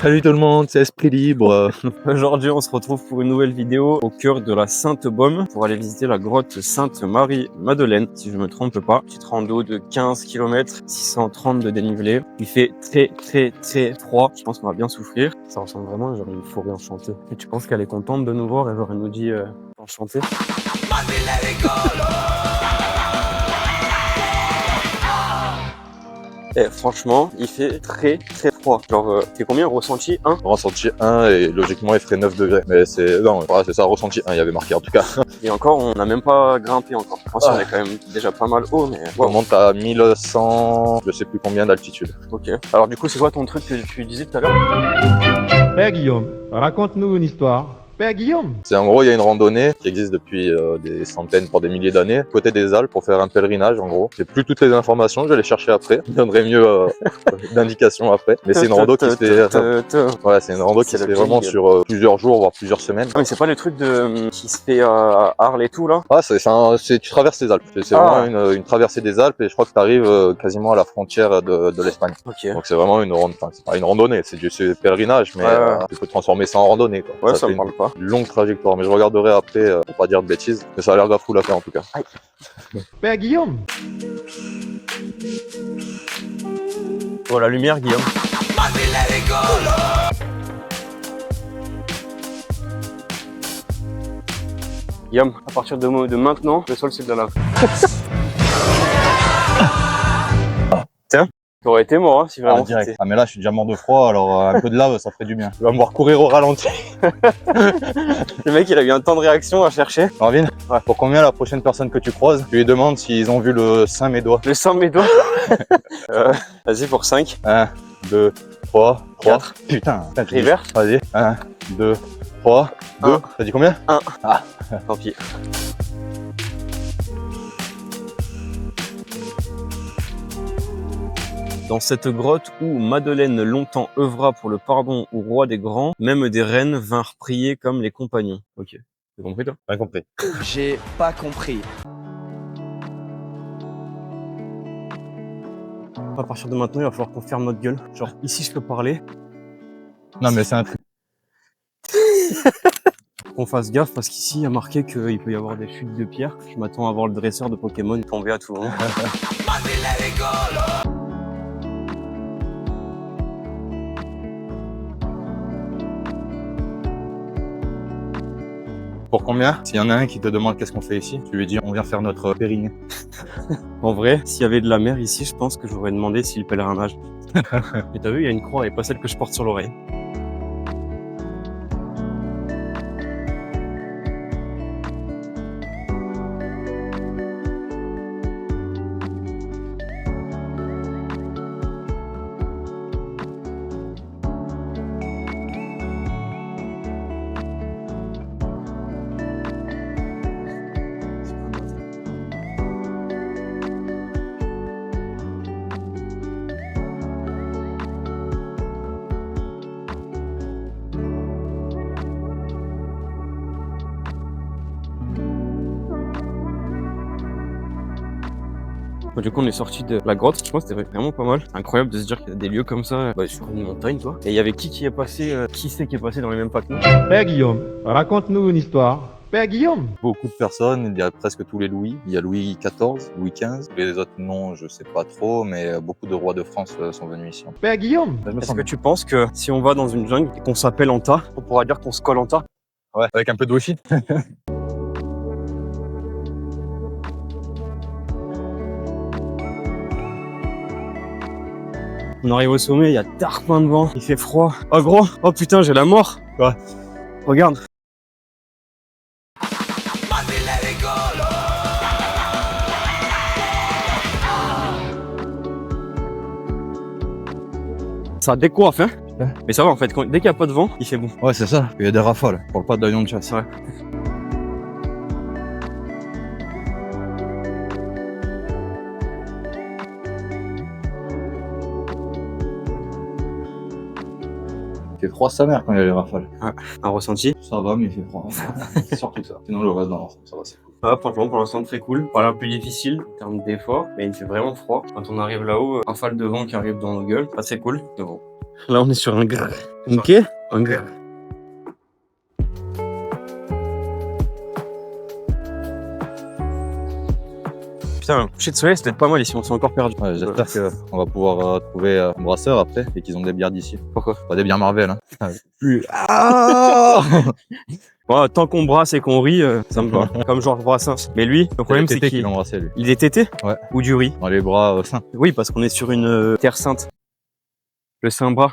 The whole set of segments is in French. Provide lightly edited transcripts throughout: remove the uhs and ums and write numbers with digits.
Salut tout le monde, c'est Esprit Libre. Aujourd'hui, on se retrouve pour une nouvelle vidéo au cœur de la Sainte-Baume pour aller visiter la grotte Sainte-Marie-Madeleine, si je me trompe pas. Petite rando de 15 km, 630 de dénivelé. Il fait très froid. Je pense qu'on va bien souffrir. Ça ressemble vraiment à genre une forêt enchantée. Et tu penses qu'elle est contente de nous voir et genre elle nous dit enchanté. Et franchement, il fait très froid. Genre, c'est combien ressenti 1? Ressenti 1 et logiquement il ferait 9 degrés. Mais c'est. Non, voilà, c'est ça, ressenti 1, il y avait marqué en tout cas. Et encore, on n'a même pas grimpé encore. Je pense qu'on est quand même déjà pas mal haut, mais. On monte à 1100, je sais plus combien d'altitude. Ok. Alors du coup, c'est quoi ton truc que tu disais tout à l'heure? Père Guillaume, raconte-nous une histoire. Père Guillaume. C'est en gros, il y a une randonnée qui existe depuis des centaines, pour des milliers d'années, côté des Alpes, pour faire un pèlerinage en gros. J'ai plus toutes les informations, je vais les chercher après. Je donnerai mieux d'indications après. Mais c'est une rando qui se fait. Voilà, c'est une rando qui se fait vraiment sur plusieurs jours, voire plusieurs semaines. Ah, mais c'est pas le truc de qui se fait à Arles et tout là? Ah, tu traverses les Alpes. C'est vraiment une traversée des Alpes et je crois que tu arrives quasiment à la frontière de l'Espagne. Ok. Donc c'est vraiment c'est pas une randonnée, c'est du pèlerinage, mais tu peux transformer ça en randonnée, quoi. Ouais, ça me parle pas. Une longue trajectoire, mais je regarderai après pour pas dire de bêtises. Mais ça a l'air grave cool à faire en tout cas. Aïe. Père Guillaume. Oh la lumière, Guillaume. Guillaume, à partir de maintenant, le sol c'est de la lave. Tiens, t'aurais été mort hein, si vraiment direct. Ah mais là je suis déjà mort de froid, alors un peu de lave ça ferait du bien. Tu vas me voir courir au ralenti. Le mec il a eu un temps de réaction à chercher. Marvin, pour combien la prochaine personne que tu croises, tu lui demandes s'ils ont vu le Saint-Médois. Le sang de mes doigts. Vas-y pour 5. 1, 2, 3, 4. Putain, River. Vas-y, 1, 2, 3, 2. Un. T'as dit combien? 1. Ah, tant pis. Dans cette grotte où Madeleine longtemps œuvra pour le pardon au roi des grands, même des reines vinrent prier comme les compagnons. Ok, t'as compris toi? bien compris. J'ai pas compris. À partir de maintenant, il va falloir qu'on ferme notre gueule. Genre, ici je peux parler. Non mais c'est un truc. Qu'on fasse gaffe parce qu'ici il y a marqué qu'il peut y avoir des chutes de pierre. Je m'attends à voir le dresseur de Pokémon tomber à tout moment. Pour combien? S'il y en a un qui te demande qu'est-ce qu'on fait ici, tu lui dis on vient faire notre périnée. En vrai, s'il y avait de la mer ici, je pense que j'aurais demandé si le pèlerinage. Mais t'as vu, il y a une croix et pas celle que je porte sur l'oreille. Bon, du coup, on est sorti de la grotte. Je pense que c'était vraiment pas mal. C'est incroyable de se dire qu'il y a des lieux comme ça sur une montagne, toi. Et il y avait qui est passé, qui c'est qui est passé dans les mêmes pas que nous? Père Guillaume, raconte-nous une histoire. Père Guillaume. Beaucoup de personnes, il y a presque tous les Louis. Il y a Louis XIV, Louis XV. Les autres noms, je sais pas trop, mais beaucoup de rois de France sont venus ici. Père Guillaume. Est-ce que tu penses que si on va dans une jungle et qu'on s'appelle Anta, on pourra dire qu'on se colle Anta? Ouais, avec un peu de wifi. On arrive au sommet, il y a plein de vent, il fait froid. Oh gros, oh putain, j'ai la mort. Ouais. Regarde. Ça décoiffe, hein. Ouais. Mais ça va en fait, dès qu'il n'y a pas de vent, il fait bon. Ouais, c'est ça. Il y a des rafales. On parle pas d'avion de chasse. Ouais. Il fait froid sa mère quand il y a les rafales. Un ressenti? Ça va, mais il fait froid. C'est surtout ça. Sinon, le reste dans l'ensemble, ça va, c'est cool. Ah, franchement, pour l'instant, très cool. Pas l'air plus difficile en termes d'effort, mais il fait vraiment froid. Quand on arrive là-haut, un rafale de vent qui arrive dans nos gueules, c'est cool. Mais bon, Là, on est sur un grrr. Ok. Un grrr. Putain, un coucher de soleil, c'est peut-être pas mal ici, on s'est encore perdu. Ouais, j'espère qu'on va pouvoir trouver un brasseur après et qu'ils ont des bières d'ici. Pourquoi? Pas des bières Marvel, hein. Plus. Ah Bon, tant qu'on brasse et qu'on rit, ça me va. Comme Georges Brassens. Mais lui, le problème, c'est qu'il qu'il l'a embrassé, lui. il est tété Ouais. ou du riz. Dans les bras sains. Oui, parce qu'on est sur une terre sainte. Le Saint-Bras.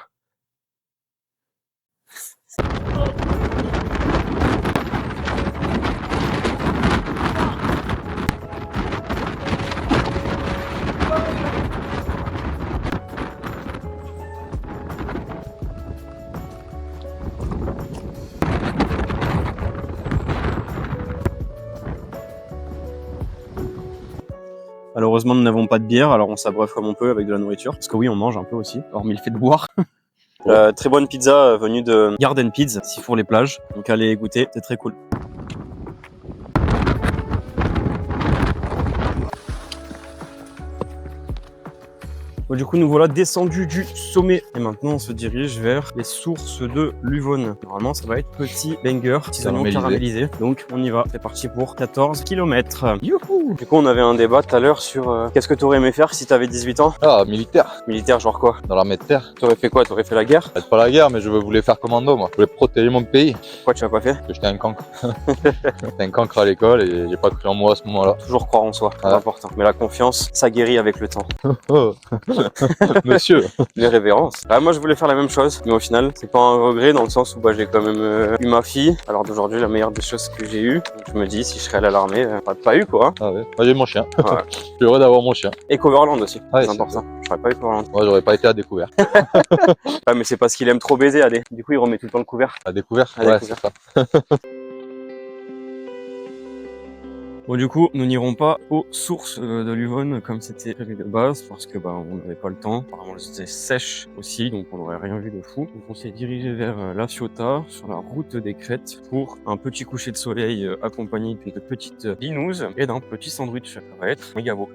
Malheureusement, nous n'avons pas de bière, alors on s'abreuve comme on peut avec de la nourriture. Parce que oui, on mange un peu aussi, hormis le fait de boire. Très bonne pizza venue de Garden Pizza, Sifour les plages. Donc allez goûter, c'est très cool. Bon, du coup, nous voilà descendus du sommet. Et maintenant, on se dirige vers les sources de l'Uvonne. Normalement, ça va être petit banger, petits oignons caramélisés. Donc, on y va. C'est parti pour 14 km. Youhou! Du coup, on avait un débat tout à l'heure sur qu'est-ce que tu aurais aimé faire si tu avais 18 ans? Ah, militaire. Militaire, genre quoi? Dans l'armée de terre. Tu aurais fait quoi? Tu aurais fait la guerre? Peut-être pas la guerre, mais je voulais faire commando, moi. Je voulais protéger mon pays. Pourquoi tu l'as pas fait? Parce que j'étais un cancre. J'étais un cancre à l'école et j'ai pas cru en moi à ce moment-là. Toujours croire en soi, c'est Ouais. important. Mais la confiance, ça guérit avec le temps. Oh. Monsieur. Les révérences. Ah, moi, je voulais faire la même chose, mais au final, c'est pas un regret dans le sens où bah, j'ai quand même eu ma fille. Alors d'aujourd'hui, la meilleure des choses que j'ai eues. Donc, je me dis, si je serais allé à l'armée, pas eu quoi. Ah ouais. Moi j'ai mon chien. Ouais. Je suis heureux d'avoir mon chien. Et Coverland aussi, Ouais, c'est c'est important. J'aurais pas eu Coverland. Moi j'aurais pas été à découvert. Ouais, mais c'est parce qu'il aime trop baiser, Adé. Du coup, il remet tout le temps le couvert. À découvert. À Ouais, découvert. c'est ça. Bon, du coup, nous n'irons pas aux sources de l'Uvonne comme c'était prévu de base parce que bah on n'avait pas le temps. Apparemment, elles étaient sèches aussi, donc on n'aurait rien vu de fou. Donc on s'est dirigé vers La Ciotat sur la route des Crêtes pour un petit coucher de soleil accompagné d'une petite binouze et d'un petit sandwich. Ça va être méga beau.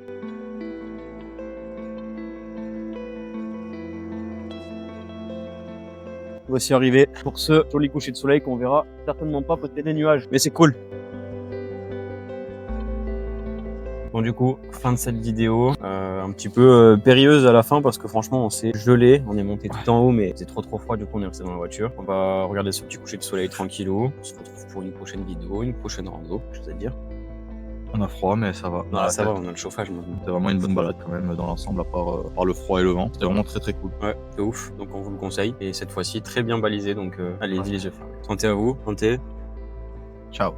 Voici arrivé pour ce joli coucher de soleil qu'on verra certainement pas côté des nuages, mais c'est cool. Bon, du coup, fin de cette vidéo, un petit peu périlleuse à la fin parce que franchement on s'est gelé, on est monté tout en haut mais c'est trop froid, du coup on est resté dans la voiture. On va regarder ce petit coucher de soleil tranquillou, on se retrouve pour une prochaine vidéo, une prochaine rando, je sais dire. On a froid mais ça va. Ah, ça va, on a le chauffage maintenant. C'était vraiment une bonne balade quand même dans l'ensemble à part le froid et le vent. C'était vraiment très très cool. Ouais, de ouf, donc on vous le conseille et cette fois-ci très bien balisé, donc allez-y les yeux fermés. Santé à vous, santé. Ciao.